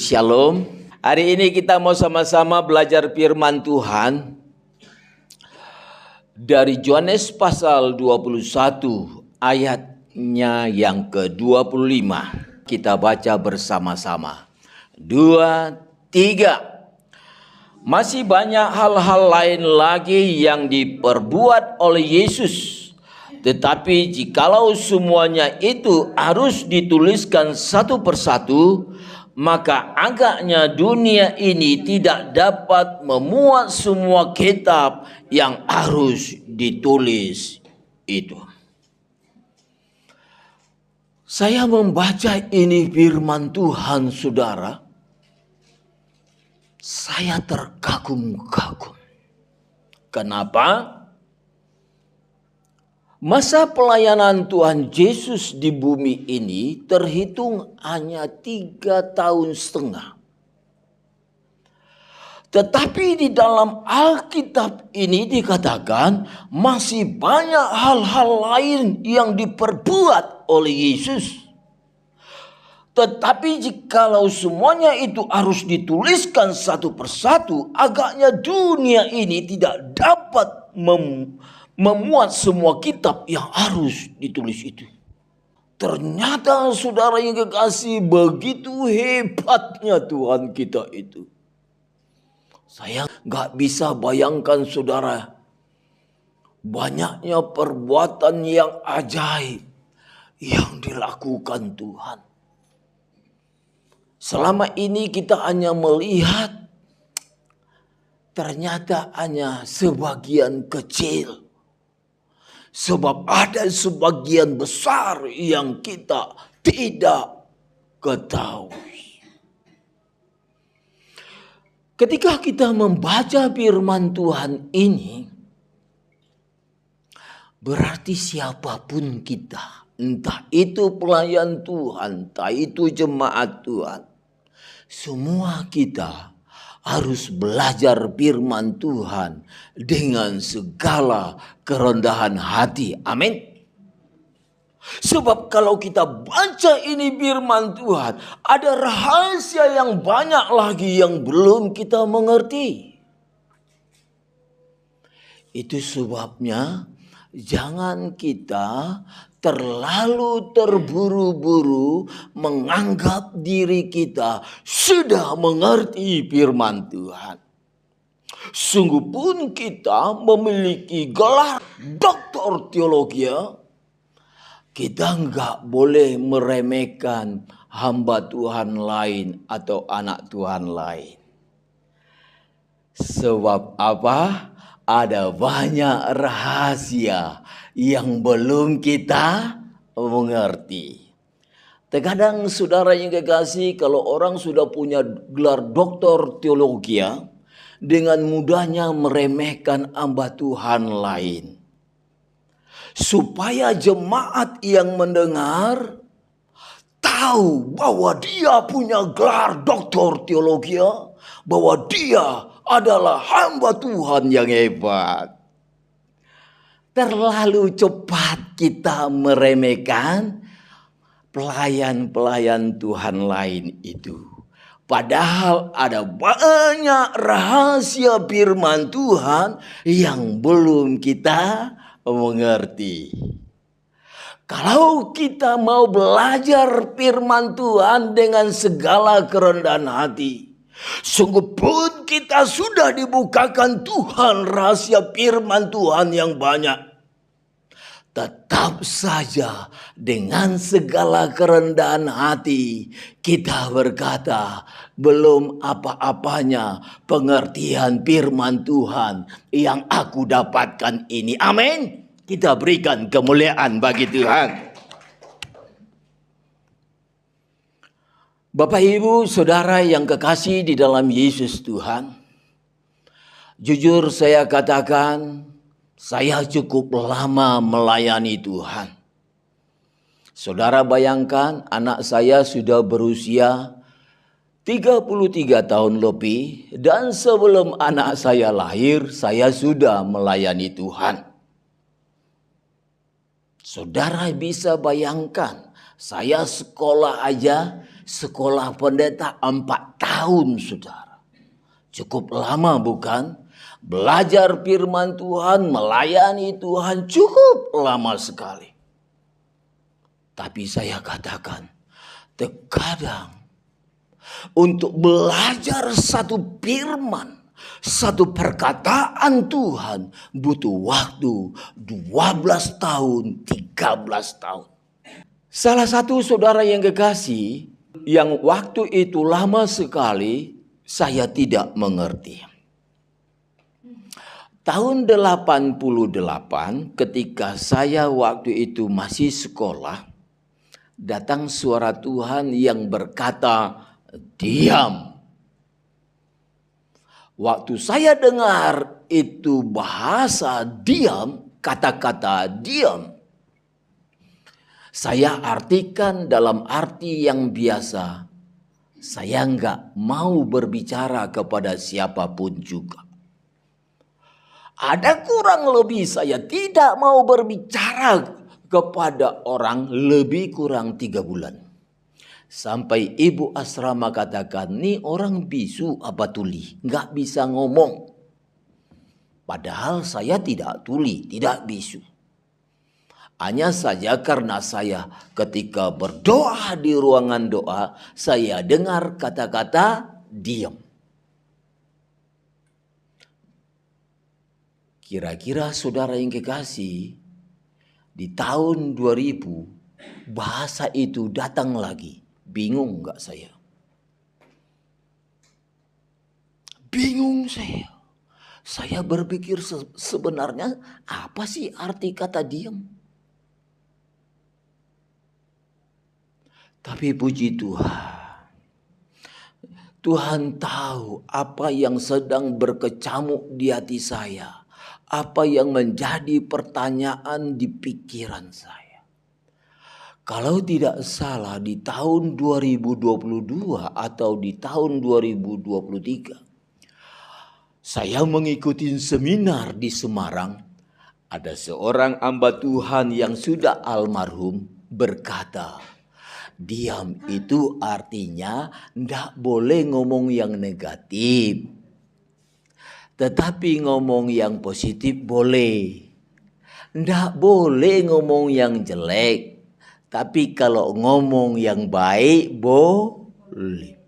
Shalom. Hari ini kita mau sama-sama belajar firman Tuhan dari Yohanes pasal 21 ayatnya yang ke-25. Kita baca bersama-sama. 2, 3. Masih banyak hal-hal lain lagi yang diperbuat oleh Yesus. Tetapi jikalau semuanya itu harus dituliskan satu persatu, maka agaknya dunia ini tidak dapat memuat semua kitab yang harus ditulis itu. Saya membaca ini firman Tuhan, saudara. Saya terkagum-kagum. Kenapa? Masa pelayanan Tuhan Yesus di bumi ini terhitung hanya 3,5 tahun. Tetapi di dalam Alkitab ini dikatakan masih banyak hal-hal lain yang diperbuat oleh Yesus. Tetapi jikalau semuanya itu harus dituliskan satu persatu, agaknya dunia ini tidak dapat memuat semua kitab yang harus ditulis itu. Ternyata saudara yang kekasih, begitu hebatnya Tuhan kita itu. Saya gak bisa bayangkan saudara, banyaknya perbuatan yang ajaib yang dilakukan Tuhan. Selama ini kita hanya melihat, ternyata hanya sebagian kecil. Sebab ada sebagian besar yang kita tidak ketahui. Ketika kita membaca firman Tuhan ini, berarti siapapun kita, entah itu pelayan Tuhan, entah itu jemaat Tuhan, semua kita harus belajar firman Tuhan dengan segala kerendahan hati. Amin. Sebab kalau kita baca ini firman Tuhan, ada rahasia yang banyak lagi yang belum kita mengerti. Itu sebabnya jangan kita terlalu terburu-buru menganggap diri kita sudah mengerti firman Tuhan. Sungguh pun kita memiliki gelar doktor teologi, kita enggak boleh meremehkan hamba Tuhan lain atau anak Tuhan lain. Sebab apa? Ada banyak rahasia yang belum kita mengerti. Terkadang saudara yang kekasih, kalau orang sudah punya gelar doktor teologi, dengan mudahnya meremehkan hamba Tuhan lain. Supaya jemaat yang mendengar tahu bahwa dia punya gelar doktor teologi, bahwa dia adalah hamba Tuhan yang hebat. Terlalu cepat kita meremehkan pelayan-pelayan Tuhan lain itu. Padahal ada banyak rahasia firman Tuhan yang belum kita mengerti. Kalau kita mau belajar firman Tuhan dengan segala kerendahan hati, sungguh pun kita sudah dibukakan Tuhan rahasia firman Tuhan yang banyak. Tetap saja dengan segala kerendahan hati kita berkata, belum apa-apanya pengertian firman Tuhan yang aku dapatkan ini. Amin. Kita berikan kemuliaan bagi Tuhan. Bapak, Ibu, Saudara yang kekasih di dalam Yesus Tuhan, jujur saya katakan, saya cukup lama melayani Tuhan. Saudara bayangkan, anak saya sudah berusia 33 tahun lebih, dan sebelum anak saya lahir, saya sudah melayani Tuhan. Saudara bisa bayangkan, saya sekolah aja sekolah pendeta 4 tahun, saudara. Cukup lama bukan? Belajar firman Tuhan, melayani Tuhan cukup lama sekali. Tapi saya katakan, terkadang untuk belajar satu firman, satu perkataan Tuhan butuh waktu 12 tahun, 13 tahun. Salah satu saudara yang kekasih, yang waktu itu lama sekali saya tidak mengerti. Tahun 88 ketika saya waktu itu masih sekolah, datang suara Tuhan yang berkata, diam. Waktu saya dengar itu bahasa diam, kata-kata diam, saya artikan dalam arti yang biasa. Saya enggak mau berbicara kepada siapapun juga. Ada kurang lebih saya tidak mau berbicara kepada orang lebih kurang 3 bulan. Sampai ibu asrama katakan, nih orang bisu apa tuli, nggak bisa ngomong. Padahal saya tidak tuli, tidak bisu. Hanya saja karena saya ketika berdoa di ruangan doa, saya dengar kata-kata diam. Kira-kira saudara yang kekasih, di tahun 2000 bahasa itu datang lagi. Bingung gak saya? Bingung saya. Saya berpikir sebenarnya apa sih arti kata diam? Tapi puji Tuhan. Tuhan tahu apa yang sedang berkecamuk di hati saya. Apa yang menjadi pertanyaan di pikiran saya. Kalau tidak salah di tahun 2022 atau di tahun 2023. Saya mengikuti seminar di Semarang. Ada seorang hamba Tuhan yang sudah almarhum berkata, diam itu artinya tidak boleh ngomong yang negatif. Tetapi ngomong yang positif boleh. Tidak boleh ngomong yang jelek. Tapi kalau ngomong yang baik boleh.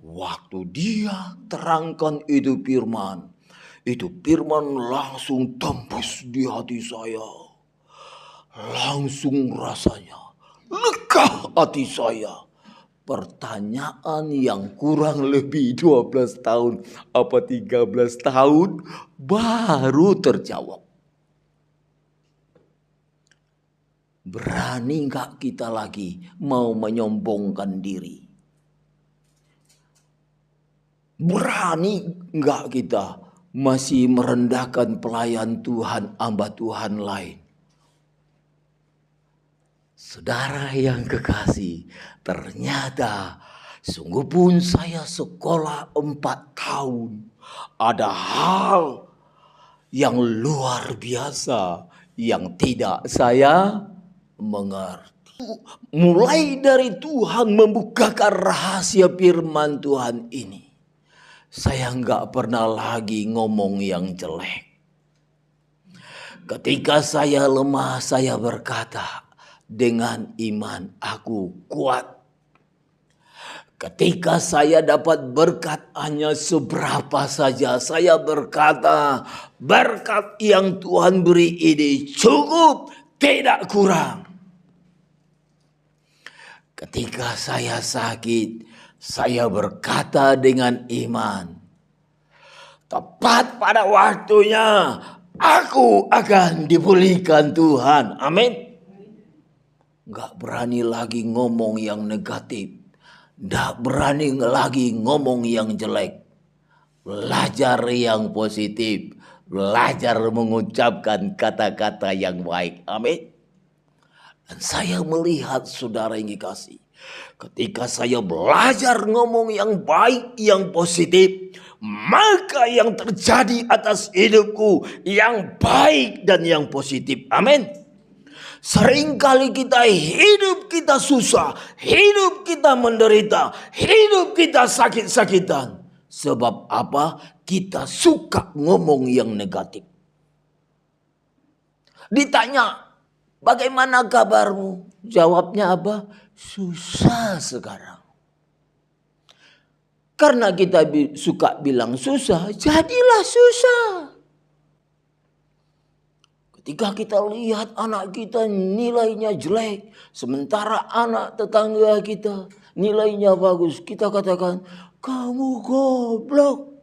Waktu dia terangkan itu firman langsung tembus di hati saya. Langsung rasanya lega hati saya. Pertanyaan yang kurang lebih 12 tahun apa 13 tahun baru terjawab. Berani enggak kita lagi mau menyombongkan diri? Berani enggak kita masih merendahkan pelayan Tuhan, hamba Tuhan lain? Saudara yang kekasih, ternyata sungguh pun saya sekolah 4 tahun. Ada hal yang luar biasa yang tidak saya mengerti. Mulai dari Tuhan membukakan rahasia firman Tuhan ini. Saya enggak pernah lagi ngomong yang jelek. Ketika saya lemah, saya berkata, dengan iman aku kuat. Ketika saya dapat berkat hanya seberapa saja, saya berkata, berkat yang Tuhan beri ini cukup, tidak kurang. Ketika saya sakit, saya berkata dengan iman, tepat pada waktunya aku akan dipulihkan Tuhan. Amin. Gak berani lagi ngomong yang negatif. Gak berani lagi ngomong yang jelek. Belajar yang positif. Belajar mengucapkan kata-kata yang baik. Amin. Dan saya melihat saudara yang dikasih. Ketika saya belajar ngomong yang baik, yang positif. Maka yang terjadi atas hidupku yang baik dan yang positif. Amin. Seringkali hidup kita susah, hidup kita menderita, hidup kita sakit-sakitan. Sebab apa? Kita suka ngomong yang negatif. Ditanya, bagaimana kabarmu? Jawabnya apa? Susah sekarang. Karena kita suka bilang susah, jadilah susah. Ketika kita lihat anak kita nilainya jelek, sementara anak tetangga kita nilainya bagus, kita katakan, kamu goblok.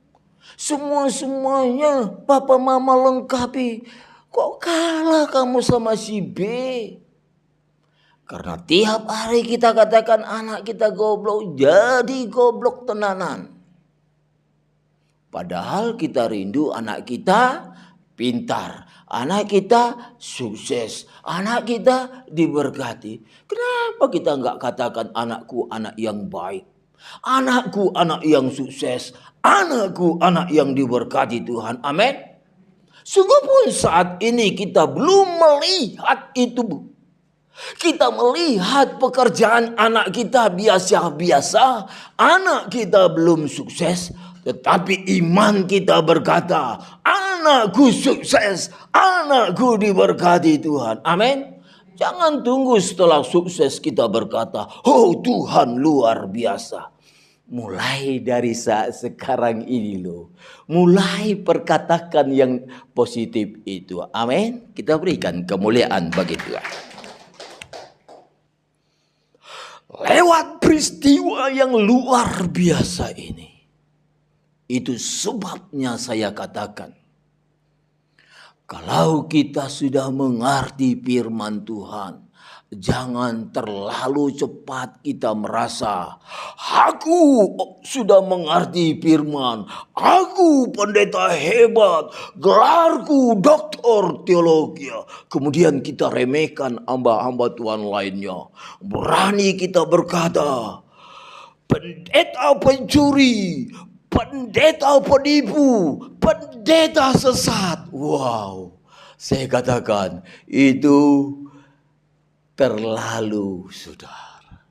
Semuanya papa mama lengkapi. Kok kalah kamu sama si B? Karena tiap hari kita katakan anak kita goblok, jadi goblok tenanan. Padahal kita rindu anak kita pintar, anak kita sukses, anak kita diberkati. Kenapa kita nggak katakan anakku anak yang baik, anakku anak yang sukses, anakku anak yang diberkati Tuhan. Amin. Sungguh pun saat ini kita belum melihat itu. Kita melihat pekerjaan anak kita biasa-biasa, anak kita belum sukses, tetapi iman kita berkata, anakku sukses, anakku diberkati Tuhan. Amin. Jangan tunggu setelah sukses kita berkata, oh Tuhan luar biasa. Mulai dari saat sekarang ini loh. Mulai perkatakan yang positif itu. Amin. Kita berikan kemuliaan bagi Tuhan. Lewat peristiwa yang luar biasa ini. Itu sebabnya saya katakan. Kalau kita sudah mengerti firman Tuhan, jangan terlalu cepat kita merasa, aku sudah mengerti firman, aku pendeta hebat, gelarku doktor teologi. Kemudian kita remehkan hamba-hamba Tuhan lainnya. Berani kita berkata, pendeta pencuri, pendeta penipu, pendeta sesat. Wow, saya katakan itu terlalu, saudara.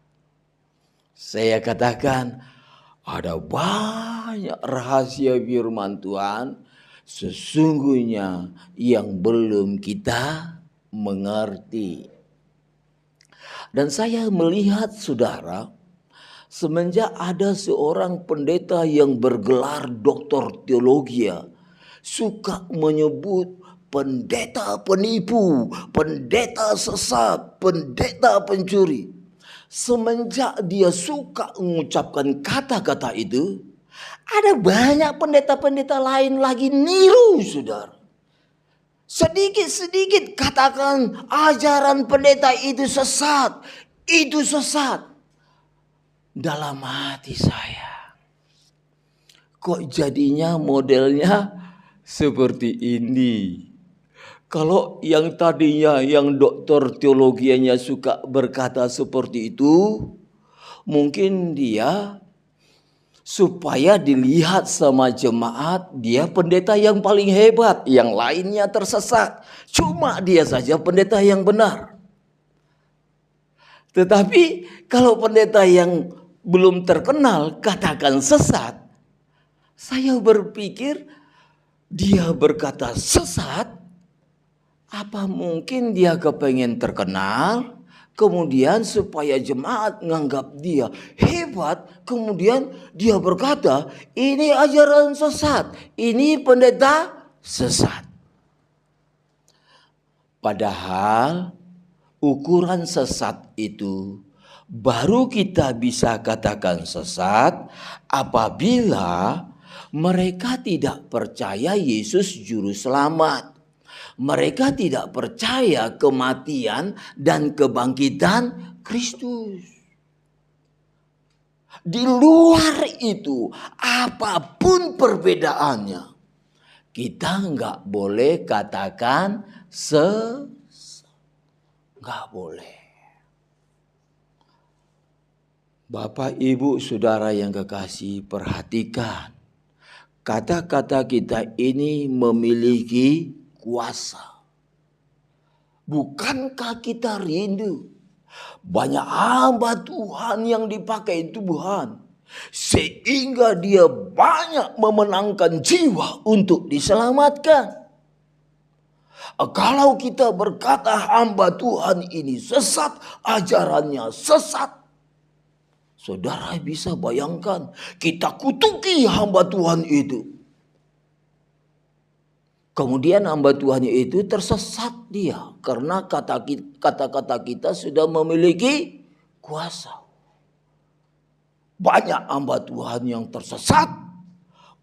Saya katakan ada banyak rahasia firman Tuhan sesungguhnya yang belum kita mengerti. Dan saya melihat, saudara, semenjak ada seorang pendeta yang bergelar doktor teologi, suka menyebut pendeta penipu, pendeta sesat, pendeta pencuri. Semenjak dia suka mengucapkan kata-kata itu, ada banyak pendeta-pendeta lain lagi niru, saudara. Sedikit-sedikit katakan ajaran pendeta itu sesat, itu sesat. Dalam hati saya, kok jadinya modelnya seperti ini? Kalau yang tadinya yang doktor teologianya suka berkata seperti itu, mungkin dia supaya dilihat sama jemaat, dia pendeta yang paling hebat, yang lainnya tersesat. Cuma dia saja pendeta yang benar. Tetapi kalau pendeta yang belum terkenal katakan sesat, saya berpikir dia berkata sesat, apa mungkin dia kepengen terkenal, kemudian supaya jemaat menganggap dia hebat, kemudian dia berkata, ini ajaran sesat, ini pendeta sesat. Padahal ukuran sesat itu baru kita bisa katakan sesat apabila mereka tidak percaya Yesus juru selamat. Mereka tidak percaya kematian dan kebangkitan Kristus. Di luar itu, apapun perbedaannya, kita nggak boleh katakan nggak boleh. Bapak, Ibu, Saudara yang kekasih, perhatikan. Kata-kata kita ini memiliki kuasa. Bukankah kita rindu banyak hamba Tuhan yang dipakai Tuhan, sehingga dia banyak memenangkan jiwa untuk diselamatkan? Kalau kita berkata hamba Tuhan ini sesat, ajarannya sesat, saudara bisa bayangkan kita kutuki hamba Tuhan itu. Kemudian hamba Tuhan itu tersesat dia karena kata-kata kita sudah memiliki kuasa. Banyak hamba Tuhan yang tersesat,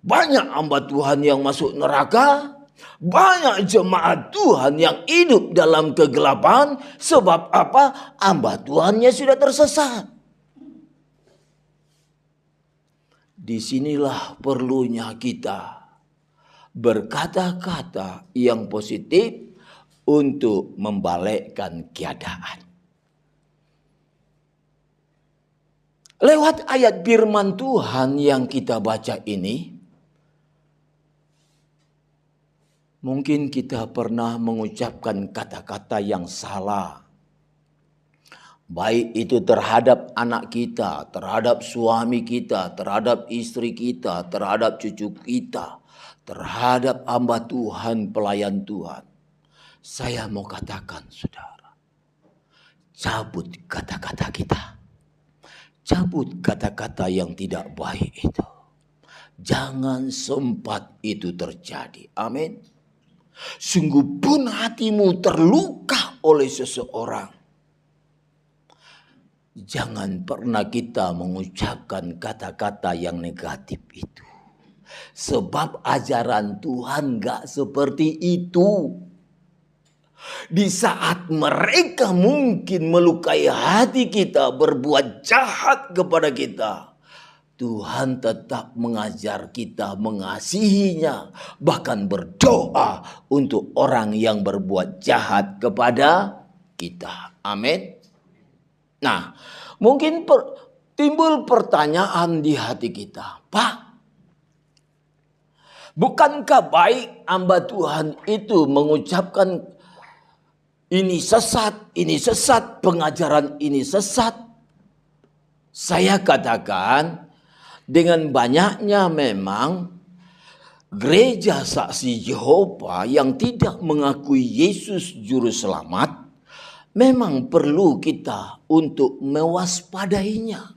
banyak hamba Tuhan yang masuk neraka, banyak jemaat Tuhan yang hidup dalam kegelapan. Sebab apa? Hamba Tuhannya sudah tersesat. Disinilah perlunya kita berkata-kata yang positif untuk membalikkan keadaan. Lewat ayat firman Tuhan yang kita baca ini, mungkin kita pernah mengucapkan kata-kata yang salah. Baik itu terhadap anak kita, terhadap suami kita, terhadap istri kita, terhadap cucu kita, terhadap hamba Tuhan, pelayan Tuhan. Saya mau katakan, saudara, cabut kata-kata kita. Cabut kata-kata yang tidak baik itu. Jangan sempat itu terjadi. Amin. Sungguh pun hatimu terluka oleh seseorang, jangan pernah kita mengucapkan kata-kata yang negatif itu. Sebab ajaran Tuhan gak seperti itu. Di saat mereka mungkin melukai hati kita, berbuat jahat kepada kita, Tuhan tetap mengajar kita mengasihinya, bahkan berdoa untuk orang yang berbuat jahat kepada kita. Amin. Nah, mungkin timbul pertanyaan di hati kita, Pak, bukankah baik hamba Tuhan itu mengucapkan ini sesat, pengajaran ini sesat? Saya katakan, dengan banyaknya memang gereja saksi Yehova yang tidak mengakui Yesus juru selamat, memang perlu kita untuk mewaspadainya.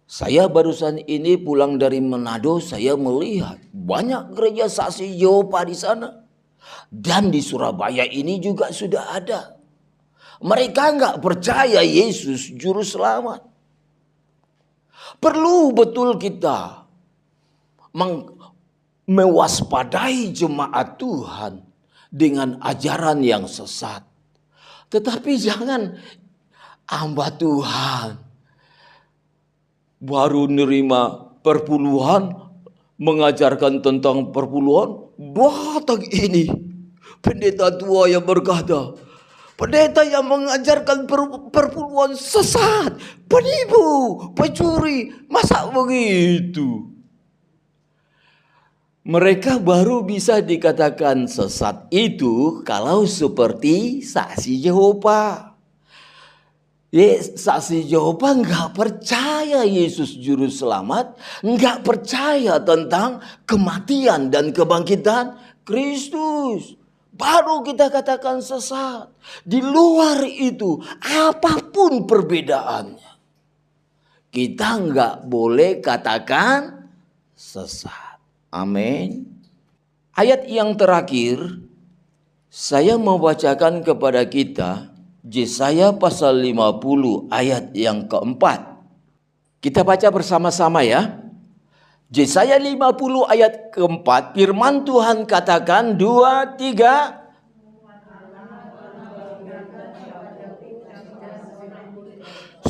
Saya barusan ini pulang dari Manado, saya melihat banyak gereja saksi Yehova di sana. Dan di Surabaya ini juga sudah ada. Mereka nggak percaya Yesus juru selamat. Perlu betul kita mewaspadai jemaat Tuhan dengan ajaran yang sesat. Tetapi jangan hamba Tuhan baru nerima perpuluhan, mengajarkan tentang perpuluhan, datang ini pendeta tua yang berkata, pendeta yang mengajarkan perpuluhan sesat, penipu, pencuri, masa begitu? Mereka baru bisa dikatakan sesat itu kalau seperti saksi Yehova. Saksi Yehova nggak percaya Yesus juru selamat, nggak percaya tentang kematian dan kebangkitan Kristus. Baru kita katakan sesat. Di luar itu, apapun perbedaannya, kita nggak boleh katakan sesat. Amin. Ayat yang terakhir, saya membacakan kepada kita Yesaya pasal 50 ayat yang keempat. Kita baca bersama-sama ya. Yesaya 50 ayat keempat, firman Tuhan katakan 2, 3.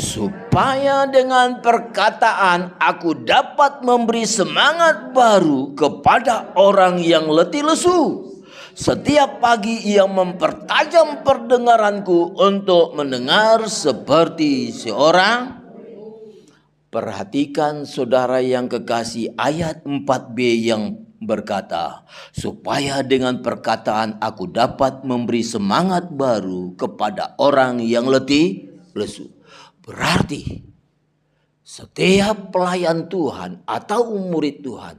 Supaya dengan perkataan aku dapat memberi semangat baru kepada orang yang letih lesu. Setiap pagi ia mempertajam pendengaranku untuk mendengar seperti seorang. Perhatikan saudara yang kekasih ayat 4b yang berkata, supaya dengan perkataan aku dapat memberi semangat baru kepada orang yang letih lesu. Berarti setiap pelayan Tuhan atau murid Tuhan,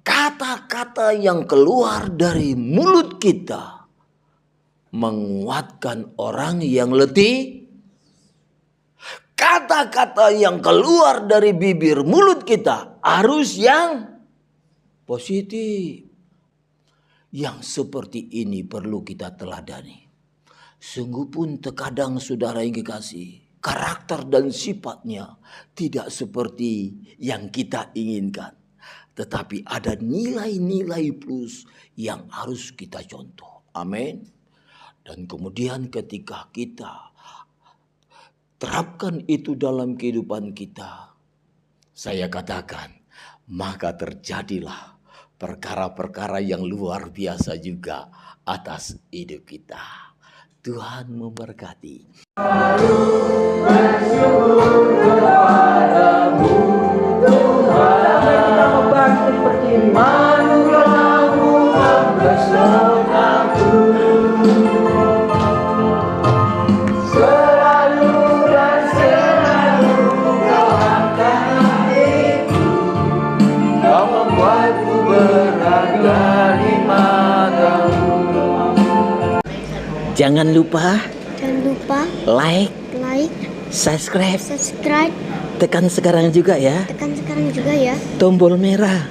kata-kata yang keluar dari mulut kita menguatkan orang yang letih. Kata-kata yang keluar dari bibir mulut kita harus yang positif. Yang seperti ini perlu kita teladani. Sungguh pun terkadang saudara yang kekasih, karakter dan sifatnya tidak seperti yang kita inginkan. Tetapi ada nilai-nilai plus yang harus kita contoh. Amin. Dan kemudian ketika kita terapkan itu dalam kehidupan kita, saya katakan, maka terjadilah perkara-perkara yang luar biasa juga atas hidup kita. Tuhan memberkati. Jangan lupa like, subscribe, tekan sekarang juga ya, tombol merah.